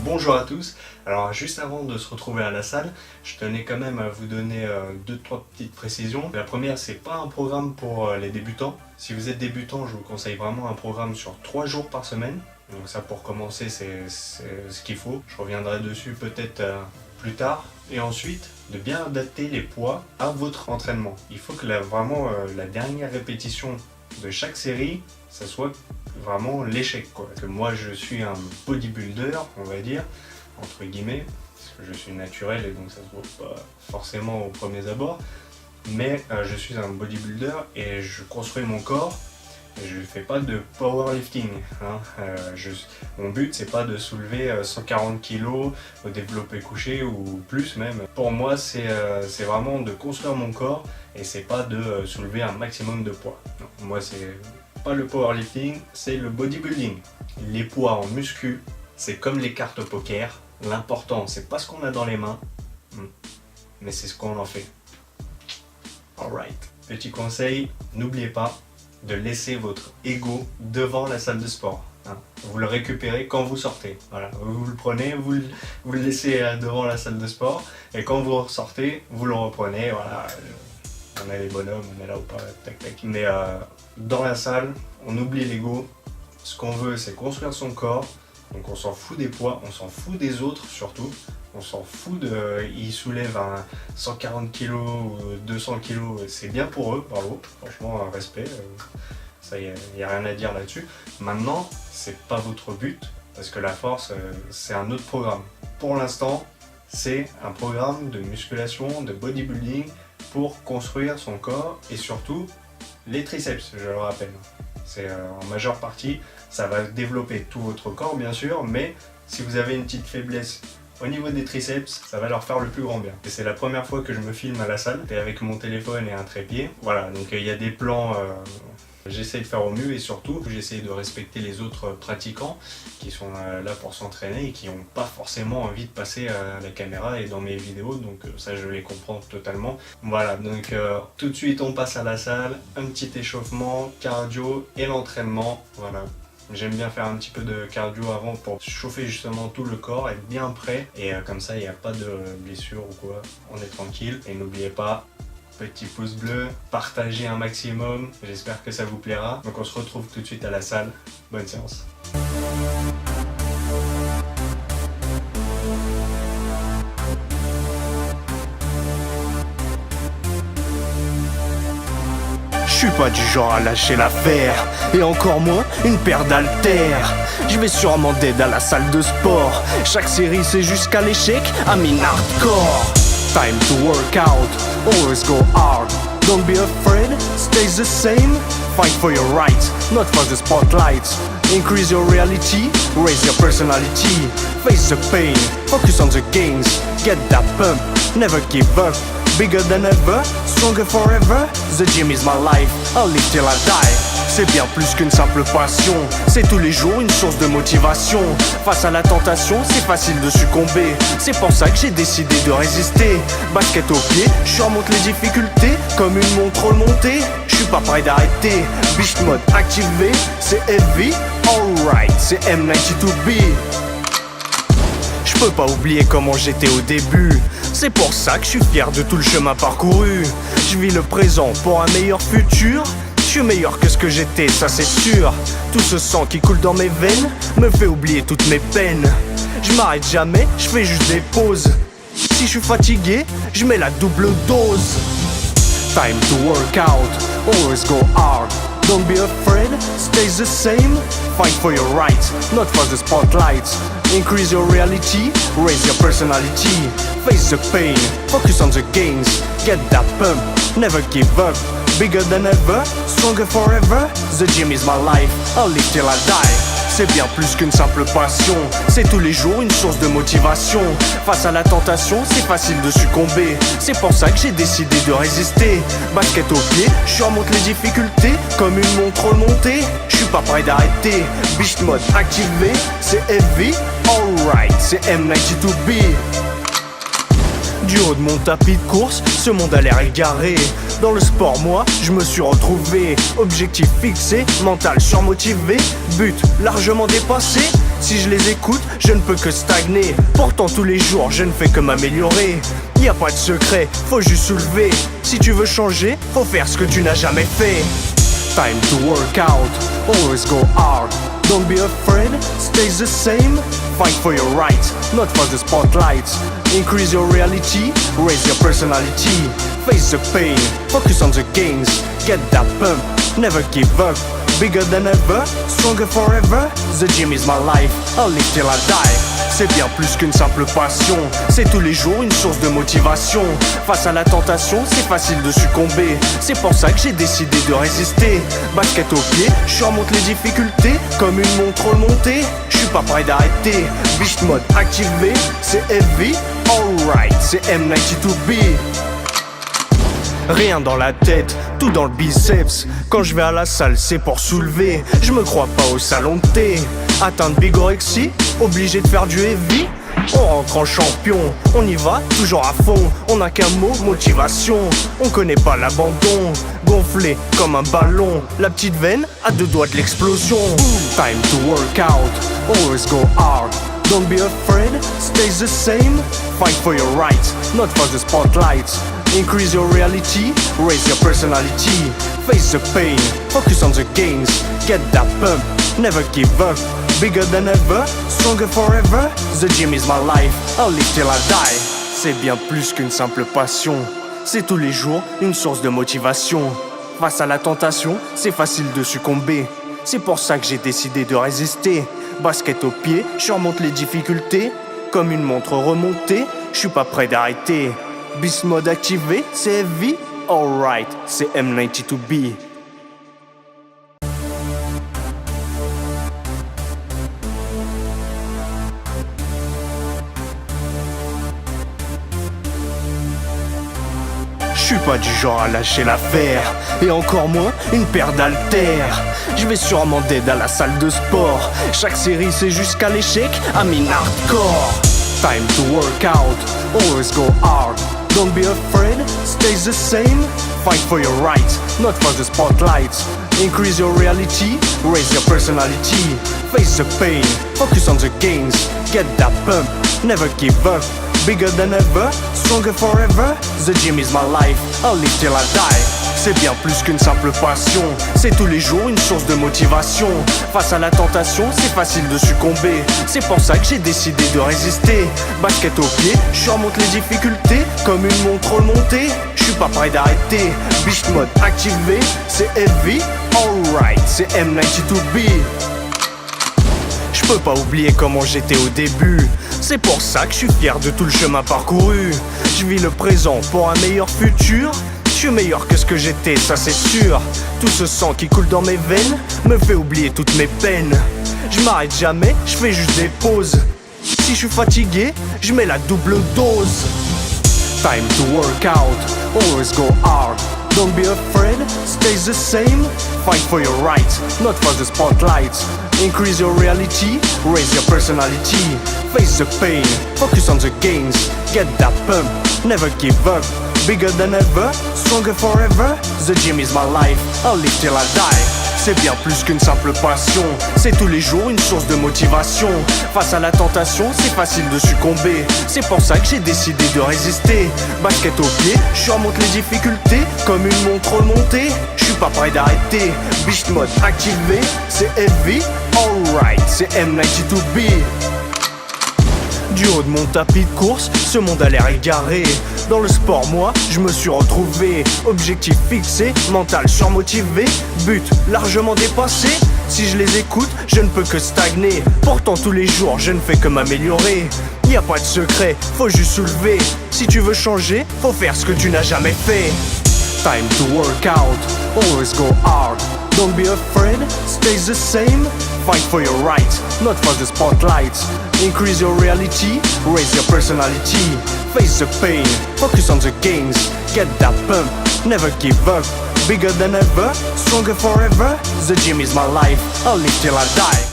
Bonjour à tous. Alors juste avant de se retrouver à la salle, je tenais quand même à vous donner 2-3 petites précisions. La première, c'est pas un programme pour les débutants. Si vous êtes débutant, je vous conseille vraiment un programme sur 3 jours par semaine. Donc ça, pour commencer, c'est ce qu'il faut. Je reviendrai dessus peut-être plus tard. Et ensuite, de bien adapter les poids à votre entraînement. Il faut que vraiment la dernière répétition de chaque série, ça soit vraiment l'échec, quoi. Que moi je suis un bodybuilder, on va dire, entre guillemets, parce que je suis naturel et donc ça se voit pas forcément au premier abord, mais je suis un bodybuilder et je construis mon corps et je fais pas de powerlifting, hein. Mon but c'est pas de soulever 140 kg au développé couché ou plus même. Pour moi c'est vraiment de construire mon corps et c'est pas de soulever un maximum de poids. Non, moi c'est pas le powerlifting, c'est le bodybuilding. Les poids en muscu, c'est comme les cartes au poker. L'important, c'est pas ce qu'on a dans les mains, mais c'est ce qu'on en fait. Alright. Petit conseil, n'oubliez pas de laisser votre ego devant la salle de sport. Vous le récupérez quand vous sortez. Voilà. Vous le prenez, vous le laissez devant la salle de sport, et quand vous ressortez, vous le reprenez. Voilà. On est les bonhommes, on est là ou pas, tac tac. Mais dans la salle, on oublie l'ego. Ce qu'on veut, c'est construire son corps. Donc on s'en fout des poids, on s'en fout des autres surtout. On s'en fout ils soulèvent 140 kg ou 200 kg, c'est bien pour eux, bravo. Franchement, un respect. Ça, il n'y a rien à dire là-dessus. Maintenant, c'est pas votre but, parce que la force, c'est un autre programme. Pour l'instant, c'est un programme de musculation, de bodybuilding, pour construire son corps et surtout les triceps, je le rappelle. C'est en majeure partie, ça va développer tout votre corps bien sûr, mais si vous avez une petite faiblesse au niveau des triceps, ça va leur faire le plus grand bien. Et c'est la première fois que je me filme à la salle, et avec mon téléphone et un trépied. Voilà, donc il y a des plans, j'essaie de faire au mieux et surtout j'essaie de respecter les autres pratiquants qui sont là pour s'entraîner et qui n'ont pas forcément envie de passer à la caméra et dans mes vidéos, donc ça je les comprends totalement. Voilà, donc tout de suite on passe à la salle, un petit échauffement, cardio et l'entraînement. Voilà. J'aime bien faire un petit peu de cardio avant pour chauffer justement tout le corps, être bien prêt, et comme ça il n'y a pas de blessure ou quoi, on est tranquille. Et n'oubliez pas, petit pouce bleu, partagez un maximum, j'espère que ça vous plaira. Donc on se retrouve tout de suite à la salle, bonne séance. Je suis pas du genre à lâcher l'affaire, et encore moins une paire d'haltères. Je vais sûrement d'aide à la salle de sport. Chaque série c'est jusqu'à l'échec, I'm in hardcore. Time to work out, always go hard. Don't be afraid, stays the same. Fight for your rights, not for the spotlight. Increase your reality, raise your personality. Face the pain, focus on the gains. Get that pump, never give up. Bigger than ever, stronger forever. The gym is my life, I'll live till I die. C'est bien plus qu'une simple passion, c'est tous les jours une source de motivation. Face à la tentation, c'est facile de succomber. C'est pour ça que j'ai décidé de résister. Basket au pied, je surmonte les difficultés comme une montre montée. Je suis pas prêt d'arrêter. Beast mode activé, c'est heavy. Alright, c'est M92B. Je peux pas oublier comment j'étais au début. C'est pour ça que je suis fier de tout le chemin parcouru. Je vis le présent pour un meilleur futur. Je suis meilleur que ce que j'étais, ça c'est sûr. Tout ce sang qui coule dans mes veines me fait oublier toutes mes peines. Je m'arrête jamais, je fais juste des pauses. Si je suis fatigué, je mets la double dose. Time to work out, always go hard. Don't be afraid, stays the same. Fight for your rights, not for the spotlight. Increase your reality, raise your personality. Face the pain, focus on the gains. Get that pump, never give up. Bigger than ever, stronger forever. The gym is my life, I'll live till I die. C'est bien plus qu'une simple passion, c'est tous les jours une source de motivation. Face à la tentation, c'est facile de succomber. C'est pour ça que j'ai décidé de résister. Basket au pied, je surmonte les difficultés comme une montre montée. Je suis pas prêt d'arrêter. Beast mode activé, c'est heavy. Alright, c'est M92B. Du haut de mon tapis de course, ce monde a l'air égaré. Dans le sport, moi, je me suis retrouvé. Objectif fixé, mental surmotivé, but largement dépassé. Si je les écoute, je ne peux que stagner. Pourtant tous les jours, je ne fais que m'améliorer. Y a pas de secret, faut juste soulever. Si tu veux changer, faut faire ce que tu n'as jamais fait. Time to work out, always go hard. Don't be afraid, stay the same. Fight for your right, not for the spotlight. Increase your reality, raise your personality. Face the pain, focus on the gains. Get that pump, never give up. Bigger than ever, stronger forever. The gym is my life, I'll live till I die. C'est bien plus qu'une simple passion, c'est tous les jours une source de motivation. Face à la tentation, c'est facile de succomber. C'est pour ça que j'ai décidé de résister. Basket au pied, je surmonte les difficultés comme une montre remontée. Je suis pas prêt d'arrêter. Beast mode activé, c'est heavy. Alright, c'est M92B. Rien dans la tête, tout dans le biceps. Quand je vais à la salle, c'est pour soulever. Je me crois pas au salon de thé. Atteindre bigorexie, obligé de faire du heavy. On rentre en champion, on y va toujours à fond. On n'a qu'un mot, motivation. On connaît pas l'abandon. Gonflé comme un ballon, la petite veine à 2 doigts de l'explosion. Time to work out, always go hard. Don't be afraid, stay the same. Fight for your right, not for the spotlight. Increase your reality, raise your personality. Face the pain, focus on the gains. Get that pump, never give up. Bigger than ever, stronger forever. The gym is my life, I'll live till I die. C'est bien plus qu'une simple passion. C'est tous les jours une source de motivation. Face à la tentation, c'est facile de succomber. C'est pour ça que j'ai décidé de résister. Basket au pied, je surmonte les difficultés. Comme une montre remontée, je suis pas prêt d'arrêter. Beast mode activé, c'est heavy. Alright, c'est M92B. Je suis pas du genre à lâcher l'affaire, et encore moins une paire d'haltères. Je vais sûrement d'aide à la salle de sport. Chaque série c'est jusqu'à l'échec, I'm in hardcore. Time to work out, always go hard. Don't be afraid, stay the same. Fight for your right, not for the spotlight. Increase your reality, raise your personality. Face the pain, focus on the gains. Get that pump, never give up. Bigger than ever, stronger forever. The gym is my life, I'll live till I die. C'est bien plus qu'une simple passion, c'est tous les jours une source de motivation. Face à la tentation, c'est facile de succomber. C'est pour ça que j'ai décidé de résister. Basket au pied, je surmonte les difficultés comme une montre remontée. Je suis pas prêt d'arrêter. Beast mode activé, c'est heavy. Alright, c'est M92B. Je peux pas oublier comment j'étais au début. C'est pour ça que je suis fier de tout le chemin parcouru. Je vis le présent pour un meilleur futur. Je suis meilleur que ce que j'étais, ça c'est sûr. Tout ce sang qui coule dans mes veines me fait oublier toutes mes peines. Je m'arrête jamais, je fais juste des pauses. Si je suis fatigué, je mets la double dose. Time to work out, always go hard. Don't be afraid, stay the same. Fight for your right, not for the spotlight. Increase your reality, raise your personality. Face the pain, focus on the gains. Get that pump, never give up. Bigger than ever, stronger forever. The gym is my life, I'll live till I die. C'est bien plus qu'une simple passion, c'est tous les jours une source de motivation. Face à la tentation, c'est facile de succomber. C'est pour ça que j'ai décidé de résister. Basket au pied, je surmonte les difficultés comme une montre remontée. Je suis pas prêt d'arrêter. Beast mode activé, c'est heavy. Alright, c'est M92B. Du haut de mon tapis de course, ce monde a l'air égaré. Dans le sport, moi, je me suis retrouvé. Objectif fixé, mental surmotivé. But largement dépassé. Si je les écoute, je ne peux que stagner. Pourtant tous les jours, je ne fais que m'améliorer. Y a pas de secret, faut juste soulever. Si tu veux changer, faut faire ce que tu n'as jamais fait. Time to work out, always go hard. Don't be afraid, stay the same. Fight for your right, not for the spotlight. Increase your reality, raise your personality. Face the pain, focus on the gains. Get that pump, never give up. Bigger than ever, stronger forever. The gym is my life, I'll live till I die.